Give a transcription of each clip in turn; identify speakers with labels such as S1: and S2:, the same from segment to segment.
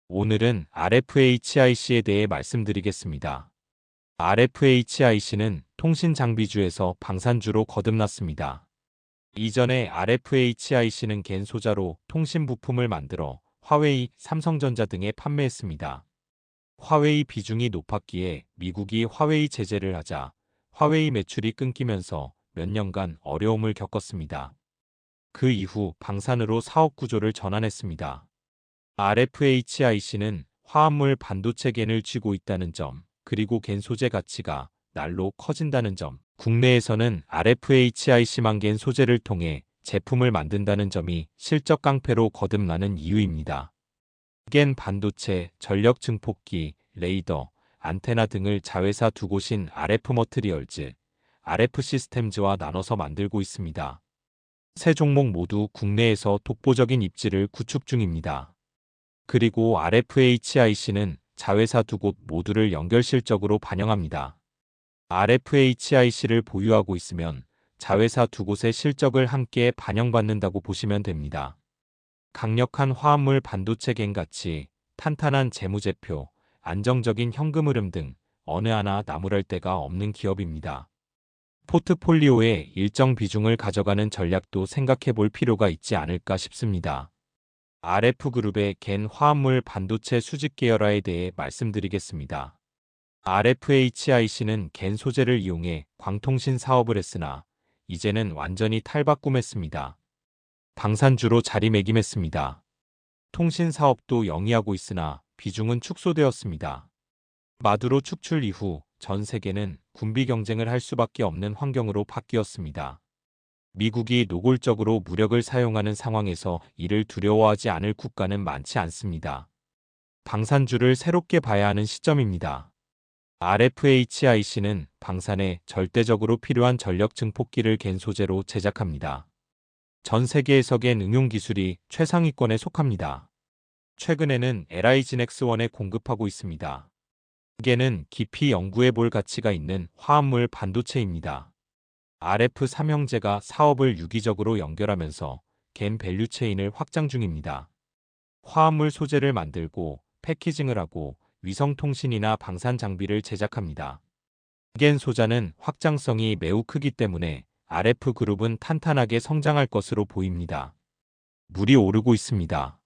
S1: 오늘은 RFHIC에 대해 말씀드리겠습니다. RFHIC는 통신장비주에서 방산주로 거듭났습니다. 이전에 RFHIC는 갠 소자로 통신 부품을 만들어 화웨이, 삼성전자 등에 판매했습니다. 화웨이 비중이 높았기에 미국이 화웨이 제재를 하자 화웨이 매출이 끊기면서 몇 년간 어려움을 겪었습니다. 그 이후 방산으로 사업 구조를 전환했습니다. RFHIC는 화합물 반도체 갠을 쥐고 있다는 점, 그리고 갠 소재 가치가 날로 커진다는 점, 국내에서는 RFHIC만 갠 소재를 통해 제품을 만든다는 점이 실적 깡패로 거듭나는 이유입니다. 갠 반도체, 전력 증폭기, 레이더, 안테나 등을 자회사 두 곳인 RF머트리얼즈, RF시스템즈와 나눠서 만들고 있습니다. 세 종목 모두 국내에서 독보적인 입지를 구축 중입니다. 그리고 RFHIC는 자회사 두 곳 모두를 연결 실적으로 반영합니다. RFHIC를 보유하고 있으면 자회사 두 곳의 실적을 함께 반영받는다고 보시면 됩니다. 강력한 화합물 반도체 갠 가치, 탄탄한 재무제표, 안정적인 현금 흐름 등 어느 하나 나무랄 데가 없는 기업입니다. 포트폴리오에 일정 비중을 가져가는 전략도 생각해 볼 필요가 있지 않을까 싶습니다. RF그룹의 갠 화합물 반도체 수직 계열화에 대해 말씀드리겠습니다. RFHIC는 갠 소재를 이용해 광통신 사업을 했으나 이제는 완전히 탈바꿈했습니다. 방산주로 자리매김했습니다. 통신 사업도 영위하고 있으나 비중은 축소되었습니다. 마두로 축출 이후 전 세계는 군비 경쟁을 할 수밖에 없는 환경으로 바뀌었습니다. 미국이 노골적으로 무력을 사용하는 상황에서 이를 두려워하지 않을 국가는 많지 않습니다. 방산주를 새롭게 봐야 하는 시점입니다. RFHIC는 방산에 절대적으로 필요한 전력 증폭기를 갠 소재로 제작합니다. 전 세계에서 갠 응용 기술이 최상위권에 속합니다. 최근에는 LIGNX1에 공급하고 있습니다. 갠은 깊이 연구해 볼 가치가 있는 화합물 반도체입니다. RF3형제가 사업을 유기적으로 연결하면서 갠 밸류체인을 확장 중입니다. 화합물 소재를 만들고 패키징을 하고 위성통신이나 방산 장비를 제작합니다. 갠 소자는 확장성이 매우 크기 때문에 RF그룹은 탄탄하게 성장할 것으로 보입니다. 물이 오르고 있습니다.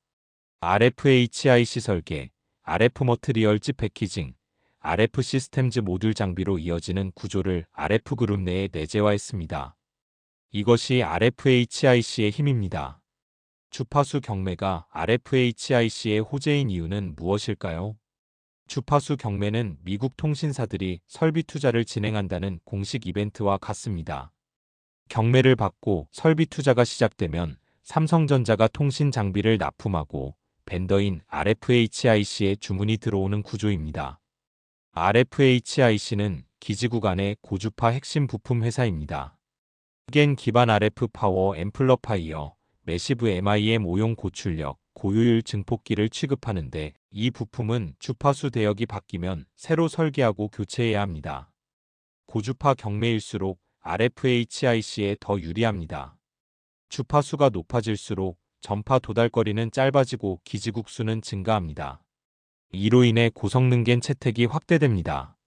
S1: RFHIC 설계, RF머트리얼즈 패키징, RF시스템즈 모듈 장비로 이어지는 구조를 RF그룹 내에 내재화했습니다. 이것이 RFHIC의 힘입니다. 주파수 경매가 RFHIC의 호재인 이유는 무엇일까요? 주파수 경매는 미국 통신사들이 설비 투자를 진행한다는 공식 이벤트와 같습니다. 경매를 받고 설비 투자가 시작되면 삼성전자가 통신 장비를 납품하고 벤더인 RFHIC에 주문이 들어오는 구조입니다. RFHIC는 기지국 안의 고주파 핵심 부품 회사입니다. 갠 기반 RF 파워 앰플러파이어, 매시브 MIM 5용 고출력, 고효율 증폭기를 취급하는데 이 부품은 주파수 대역이 바뀌면 새로 설계하고 교체해야 합니다. 고주파 경매일수록 RFHIC에 더 유리합니다. 주파수가 높아질수록 전파 도달거리는 짧아지고 기지국 수는 증가합니다. 이로 인해 고성능 갠 채택이 확대됩니다.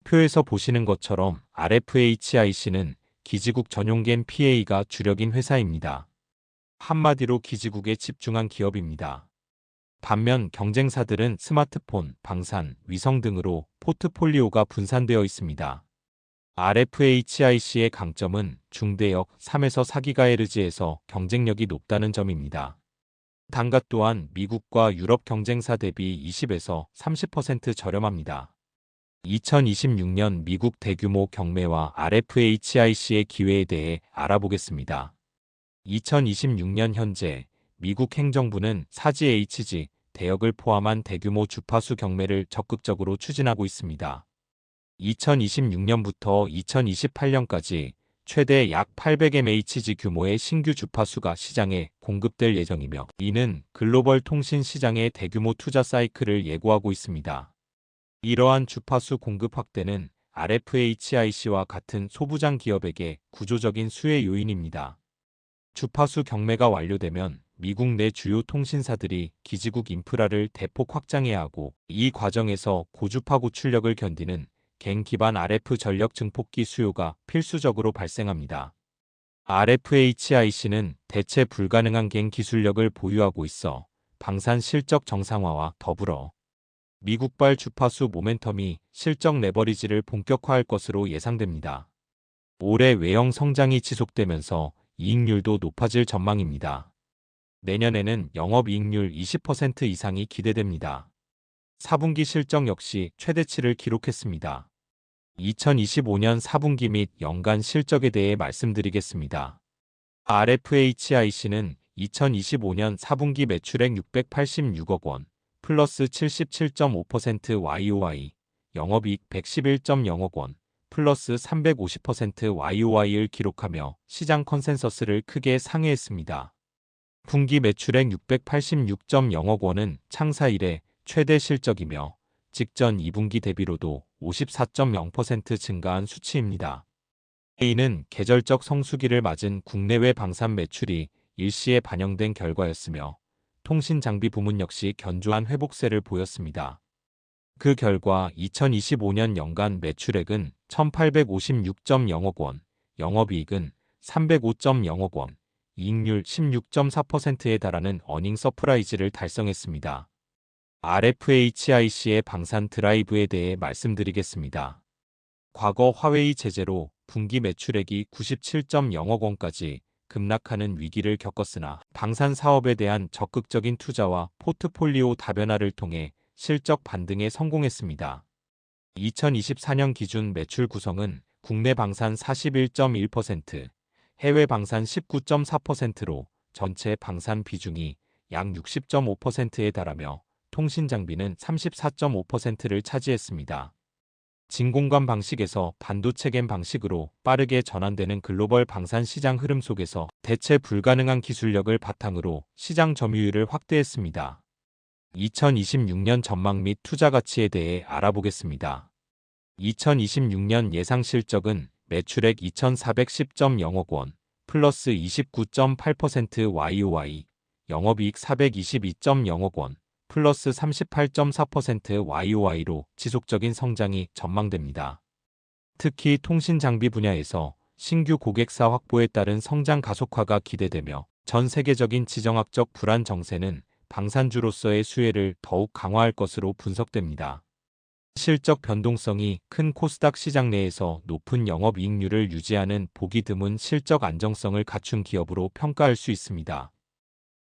S1: 표에서 보시는 것처럼 RFHIC는 기지국 전용 갠 PA가 주력인 회사입니다. 한마디로 기지국에 집중한 기업입니다. 반면 경쟁사들은 스마트폰, 방산, 위성 등으로 포트폴리오가 분산되어 있습니다. RFHIC의 강점은 중대역 3에서 4GHz에서 경쟁력이 높다는 점입니다. 단가 또한 미국과 유럽 경쟁사 대비 20에서 30% 저렴합니다. 2026년 미국 대규모 경매와 RFHIC의 기회에 대해 알아보겠습니다. 2026년 현재 미국 행정부는 4GHz 대역을 포함한 대규모 주파수 경매를 적극적으로 추진하고 있습니다. 2026년부터 2028년까지 최대 약 800MHz 규모의 신규 주파수가 시장에 공급될 예정이며 이는 글로벌 통신 시장의 대규모 투자 사이클을 예고하고 있습니다. 이러한 주파수 공급 확대는 RFHIC와 같은 소부장 기업에게 구조적인 수혜 요인입니다. 주파수 경매가 완료되면 미국 내 주요 통신사들이 기지국 인프라를 대폭 확장해야 하고 이 과정에서 고주파 고출력을 견디는 갱 기반 RF 전력 증폭기 수요가 필수적으로 발생합니다. RFHIC는 대체 불가능한 갱 기술력을 보유하고 있어 방산 실적 정상화와 더불어 미국발 주파수 모멘텀이 실적 레버리지를 본격화할 것으로 예상됩니다. 올해 외형 성장이 지속되면서 이익률도 높아질 전망입니다. 내년에는 영업이익률 20% 이상이 기대됩니다. 4분기 실적 역시 최대치를 기록했습니다. 2025년 4분기 및 연간 실적에 대해 말씀드리겠습니다. RFHIC는 2025년 4분기 매출액 686억 원, 플러스 77.5% YOY, 영업이익 111.0억 원, 플러스 350% YOY를 기록하며 시장 컨센서스를 크게 상회했습니다. 분기 매출액 686.0억 원은 창사 이래 최대 실적이며 직전 2분기 대비로도 54.0% 증가한 수치입니다. 이는 계절적 성수기를 맞은 국내외 방산 매출이 일시에 반영된 결과였으며 통신장비 부문 역시 견조한 회복세를 보였습니다. 그 결과 2025년 연간 매출액은 1,856.0억 원, 영업이익은 305.0억 원, 이익률 16.4%에 달하는 어닝 서프라이즈를 달성했습니다. RFHIC의 방산 드라이브에 대해 말씀드리겠습니다. 과거 화웨이 제재로 분기 매출액이 97.0억 원까지 급락하는 위기를 겪었으나 방산 사업에 대한 적극적인 투자와 포트폴리오 다변화를 통해 실적 반등에 성공했습니다. 2024년 기준 매출 구성은 국내 방산 41.1%, 해외 방산 19.4%로 전체 방산 비중이 약 60.5%에 달하며 통신장비는 34.5%를 차지했습니다. 진공관 방식에서 반도체겐 방식으로 빠르게 전환되는 글로벌 방산 시장 흐름 속에서 대체 불가능한 기술력을 바탕으로 시장 점유율을 확대했습니다. 2026년 전망 및 투자 가치에 대해 알아보겠습니다. 2026년 예상 실적은 매출액 2,410.0억 원, 플러스 29.8% YOY, 영업이익 422.0억 원, 플러스 38.4% YOY로 지속적인 성장이 전망됩니다. 특히 통신장비 분야에서 신규 고객사 확보에 따른 성장 가속화가 기대되며 전 세계적인 지정학적 불안 정세는 방산주로서의 수혜를 더욱 강화할 것으로 분석됩니다. 실적 변동성이 큰 코스닥 시장 내에서 높은 영업이익률을 유지하는 보기 드문 실적 안정성을 갖춘 기업으로 평가할 수 있습니다.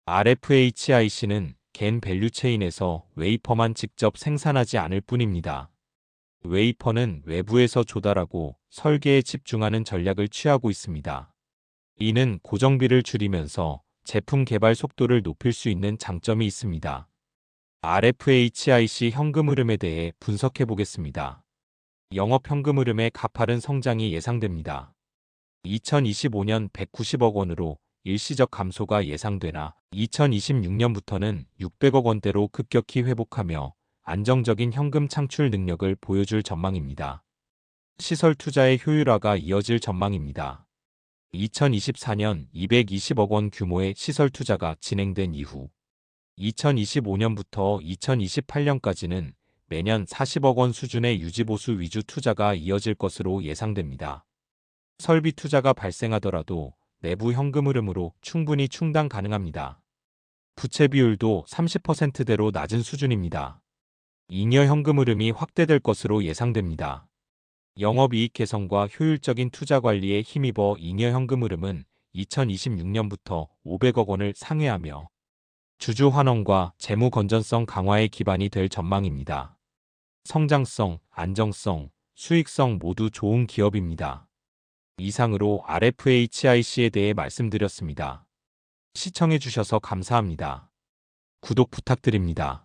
S1: RFHIC는 겐 밸류체인에서 웨이퍼만 직접 생산하지 않을 뿐입니다. 웨이퍼는 외부에서 조달하고 설계에 집중하는 전략을 취하고 있습니다. 이는 고정비를 줄이면서 제품 개발 속도를 높일 수 있는 장점이 있습니다. RFHIC 현금 흐름에 대해 분석해 보겠습니다. 영업 현금 흐름의 가파른 성장이 예상됩니다. 2025년 190억 원으로 일시적 감소가 예상되나 2026년부터는 600억 원대로 급격히 회복하며 안정적인 현금 창출 능력을 보여줄 전망입니다. 시설 투자의 효율화가 이어질 전망입니다. 2024년 220억 원 규모의 시설 투자가 진행된 이후 2025년부터 2028년까지는 매년 40억 원 수준의 유지보수 위주 투자가 이어질 것으로 예상됩니다. 설비 투자가 발생하더라도 내부 현금 흐름으로 충분히 충당 가능합니다. 부채 비율도 30%대로 낮은 수준입니다. 잉여 현금 흐름이 확대될 것으로 예상됩니다. 영업이익 개선과 효율적인 투자 관리에 힘입어 잉여 현금 흐름은 2026년부터 500억 원을 상회하며 주주 환원과 재무 건전성 강화의 기반이 될 전망입니다. 성장성, 안정성, 수익성 모두 좋은 기업입니다. 이상으로 RFHIC에 대해 말씀드렸습니다. 시청해 주셔서 감사합니다. 구독 부탁드립니다.